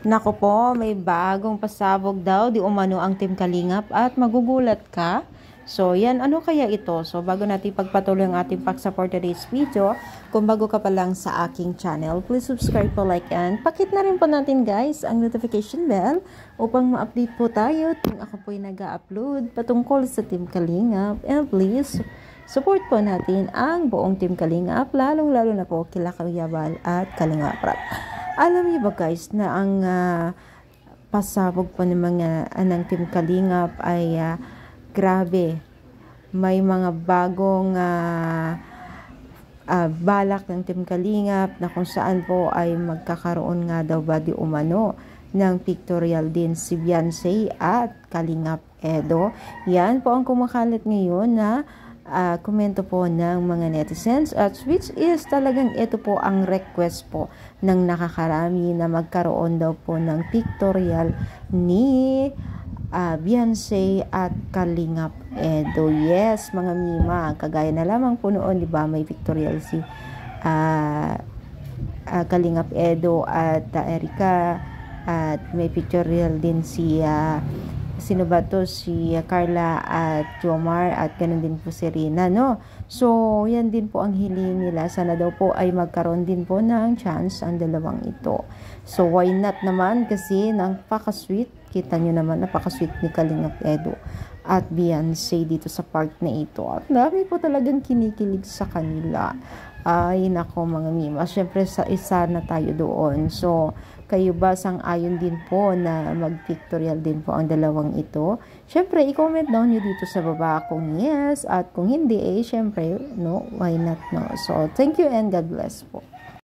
Nako po, may bagong pasabog daw, di umano ang Team Kalingap at magugulat ka. So, yan, ano kaya ito? So, bago natin pagpatuloy ang ating pag-support today's video, kung bago ka pa lang sa aking channel, please subscribe po, like, and pakit na rin po natin guys ang notification bell upang ma-update po tayo kung ako po'y nag-upload patungkol sa Team Kalingap. And please, support po natin ang buong Team Kalingap, lalong-lalo na po kila Kuya Bal at Kalingap Rap. Alam niyo ba guys na ang pasabog po ng mga ng Team Kalingap ay grabe. May mga bagong balak ng Team Kalingap na kung saan po ay magkakaroon nga daw ba di umano ng pictorial din si Beyonce at Kalingap Edo. Yan po ang kumakalat ngayon na komento po ng mga netizens at which is talagang ito po ang request po ng nakakarami na magkaroon daw po ng pictorial ni Beyonce at Kalingap Edo. Yes, mga mima, kagaya na lamang po noon, di ba, may pictorial si Kalingap Edo at Erica at may pictorial din si sino ba to? Si Carla at Jomar at ganun din po si Rina, no? So, yan din po ang hiling nila. Sana daw po ay magkaroon din po ng chance ang dalawang ito. So, why not naman? Kasi napaka-sweet. Kita nyo naman, napaka-sweet ni Kalingap Edo at Beyonce dito sa part na ito. At dami po talagang kinikilig sa kanila. Ay, nako mga mima. Siyempre, sa isa na tayo doon. So, kayo ba sang-ayon din po na mag-pictorial din po ang dalawang ito? Siyempre, i-comment down nyo dito sa baba kung yes at kung hindi, eh, siyempre, no, why not, no? So, thank you and God bless po.